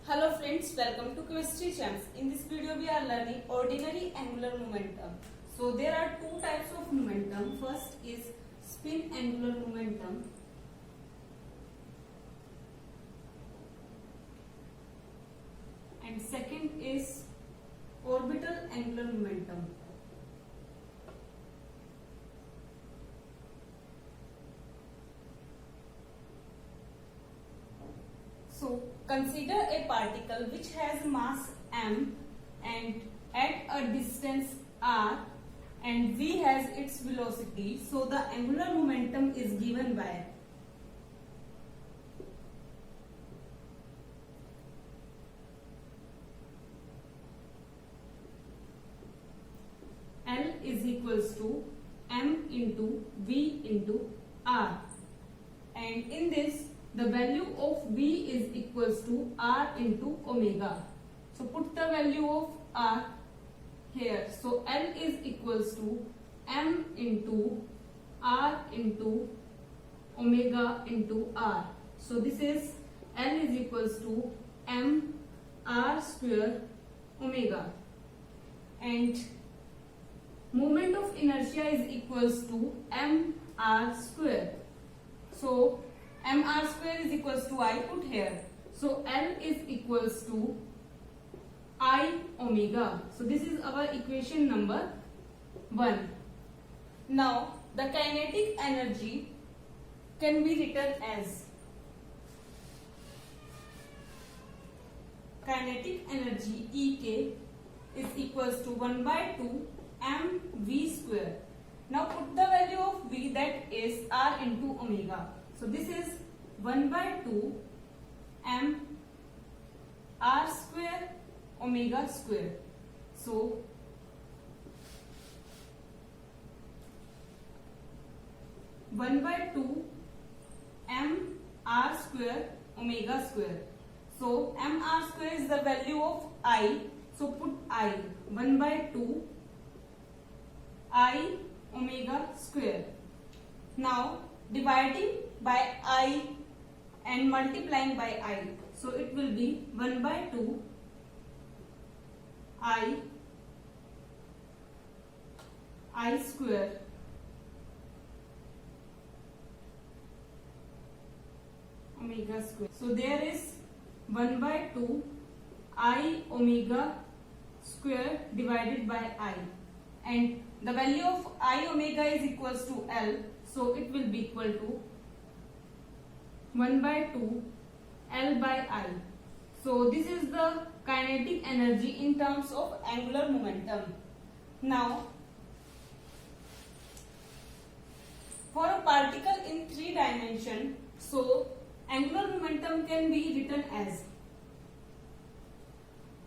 Hello friends, welcome to Chemistry Champs. In this video we are learning ordinary angular momentum. So there are two types of momentum. First is spin angular momentum. And second is orbital angular momentum. So consider a particle which has mass m and at a distance r and v has its velocity. So the angular momentum is given by L is equals to m into v into r, and in this the value of v is equals to r into omega. So put the value of r here. So L is equals to m into r into omega into r. So this is L is equals to m r square omega, and moment of inertia is equals to m r square. So mr square is equals to I put here. So L is equals to I omega. So this is our equation number 1. Now the kinetic energy can be written as kinetic energy Ek is equals to 1 by 2 mv square. Now put the value of v, that is r into omega. So this is 1 by 2 m r square omega square. So one by 2 m r square omega square. So m r square is the value of I. So put I 1 by 2 I omega square. Now dividing by I and multiplying by I. So it will be 1 by 2 I square omega square. So there is 1 by 2 I omega square divided by I, and the value of I omega is equals to L. So it will be equal to 1 by 2 L by I. So this is the kinetic energy in terms of angular momentum. Now for a particle in 3 dimension, so angular momentum can be written as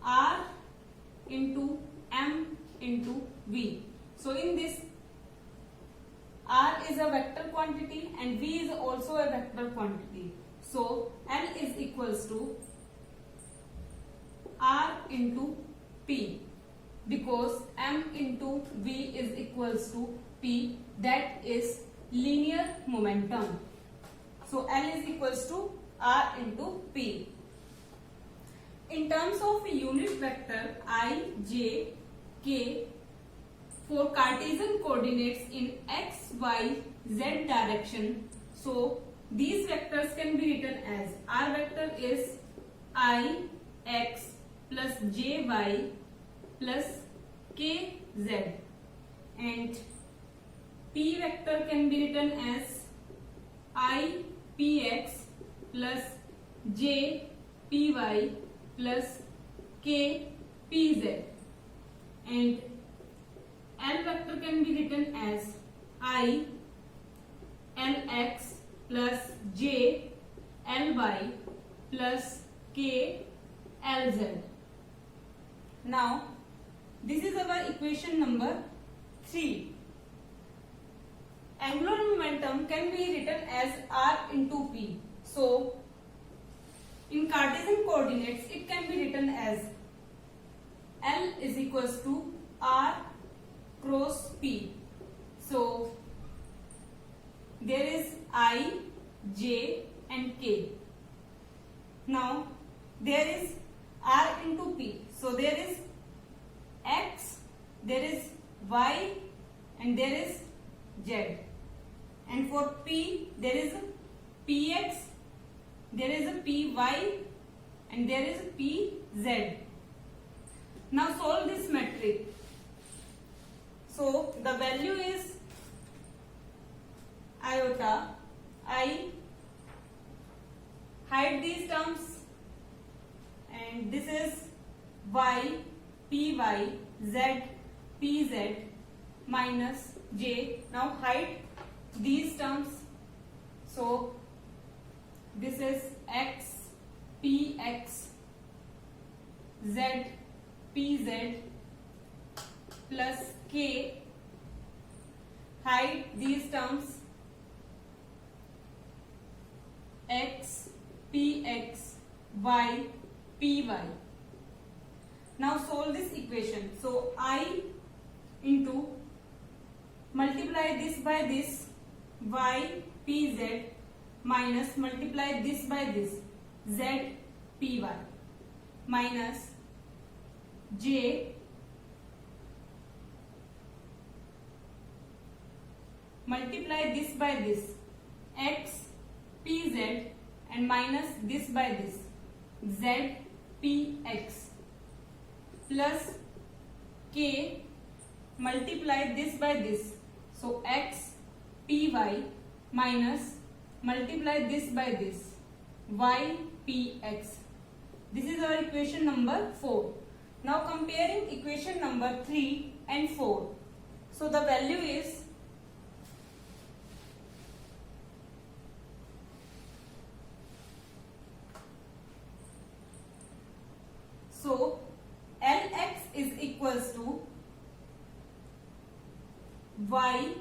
R into m into v. So in this, r is a vector quantity and v is also a vector quantity. So L is equals to r into p, because m into v is equals to p, that is linear momentum. So L is equals to r into p. In terms of unit vector I, j, k, for Cartesian coordinates in x, y, z direction, so these vectors can be written as r vector is I x plus j y plus k z, and p vector can be written as I p x plus j p y plus k p z, and L vector can be written as I Lx plus j Ly plus k Lz. Now this is our equation number 3. Angular momentum can be written as r into p. So in Cartesian coordinates it can be written as L is equals to r cross p. So there is I, j and k. Now there is r into p. So there is x, there is y, and there is z. And for p, there is px, there is a py, and there is pz. Now solve this metric. So the value is iota, I hide these terms, and this is y, py, z, pz minus j. Now hide these terms. So this is x, px, z, pz plus k. Hide these terms, x, px, y, py. Now solve this equation. So I into multiply this by this, y, pz minus multiply this by this, z, py minus j multiply this by this, x, pz and minus this by this, z, px plus k multiply this by this. So x, py minus multiply this by this, y, px. This is our equation number 4. Now comparing equation number 3 and 4. So the value is Lx is equals to y,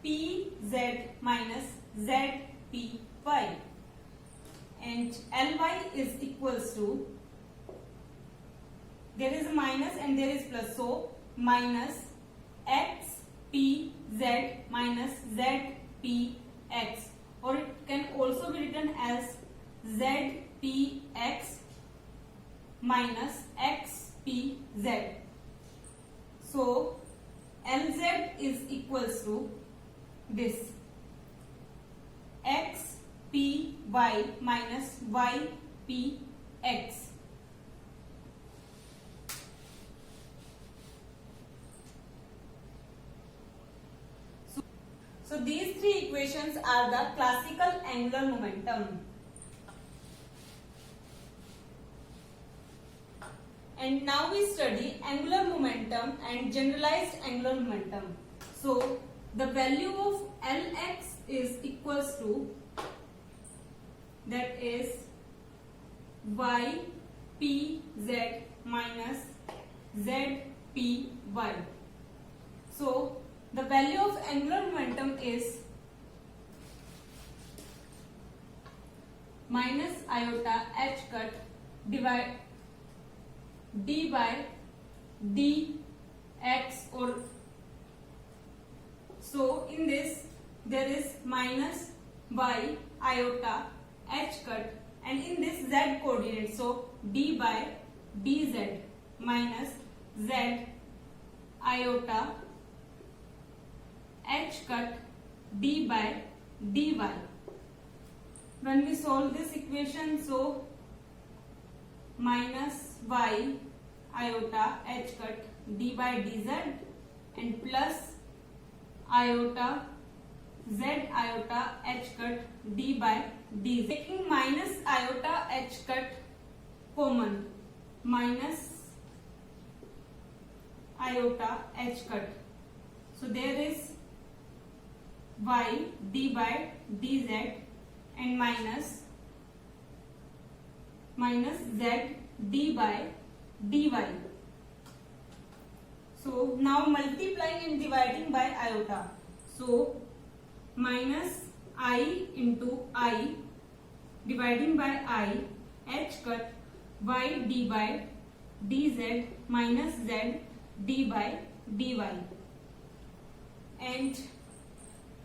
pz minus z, py, and Ly is equals to, there is a minus and there is plus, so minus x, p, z minus z, p, x, or it can also be written as z, p, x minus x, p, z. So Lz is equals to this x, p, y minus y, p, x. So these three equations are the classical angular momentum. And now we study angular momentum and generalized angular momentum. So the value of Lx is equals to, that is y, p, z minus z, p, y. So the value of angular momentum is minus iota h cut divide d by dx, or so in this there is minus y iota h cut, and in this z coordinate, so d by dz minus z iota h cut d by dy. When we solve this equation, so minus y iota h cut d by dz and plus iota z iota h cut d by dz. Taking minus iota h cut common, minus iota h cut, so there is y d by dz and minus z d by dy. So now multiplying and dividing by iota, so minus I into I dividing by I h cut y d by dz minus z d by dy, and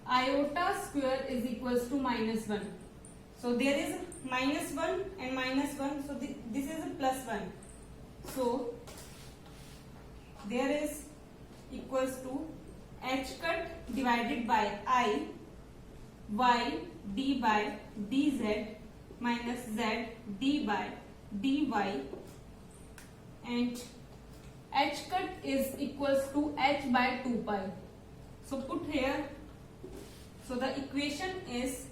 iota square is equals to minus 1. So there is minus 1 and minus 1, so this is a plus 1. So there is equals to h cut divided by I y d by dz minus z d by dy, and h cut is equals to h by 2 pi. So put here, so the equation is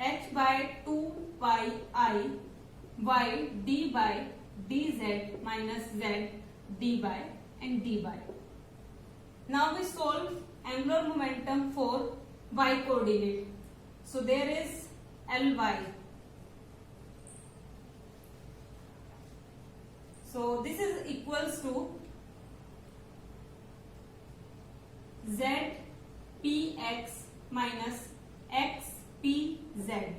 h by 2 pi I y d by dz minus z d by and dy. Now we solve angular momentum for y coordinate. So there is Ly. So this is equals to zpx minus xpz.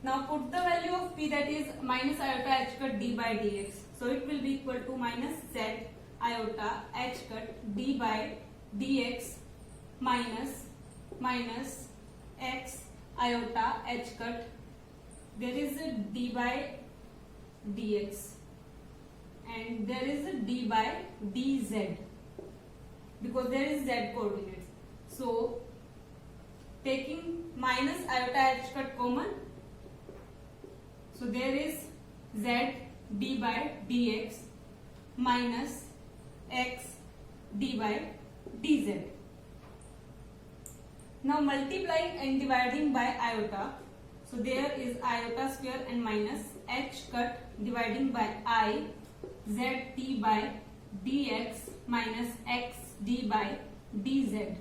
Now put the value of p, that is minus iota h cut d by dx. So it will be equal to minus z iota h cut d by dx minus x iota h cut. There is a d by dx and there is a d by dz because there is z coordinates. So taking minus iota h cut common, so there is z d by dx minus x d by dz. Now multiplying and dividing by iota, so there is iota square and minus h cut dividing by I z t by dx minus x d by dz.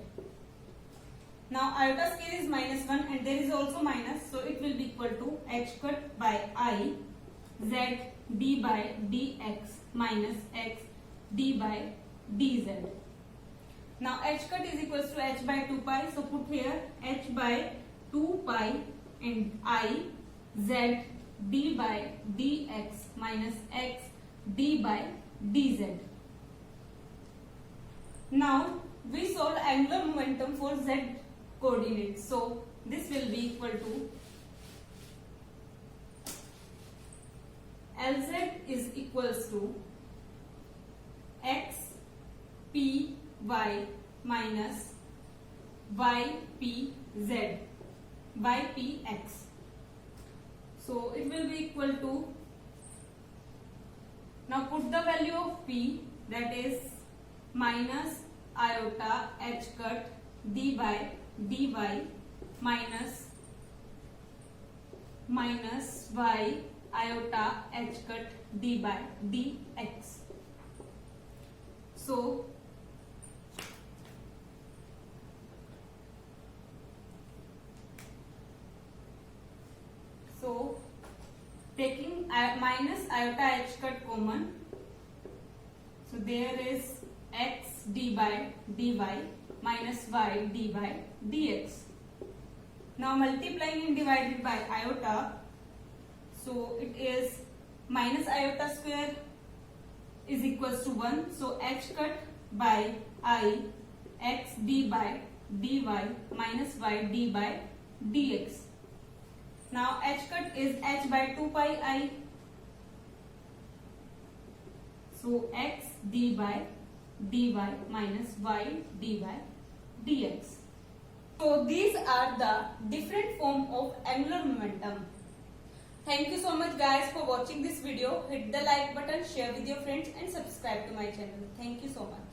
Now iota square is minus 1 and there is also minus, so it will be equal to h cut by I z d by dx minus x d by dz. Now h cut is equals to h by 2 pi, so put here h by 2 pi and I z d by dx minus x d by dz. Now we solve angular momentum for z coordinates. So this will be equal to Lz is equals to x p y minus y p z by px. So it will be equal to, now put the value of p, that is minus iota h cut d by dy minus y iota h cut d by dx. So taking minus iota h cut common, so there is x d by dy minus y d by dx. Now multiplying and divided by iota, so it is minus iota square is equals to 1, so h cut by I x d by dy minus y d by dx. Now h cut is h by 2 pi I, so x d by dy minus y d by dx. So these are the different form of angular momentum. Thank you so much guys for watching this video. Hit the like button, share with your friends and subscribe to my channel. Thank you so much.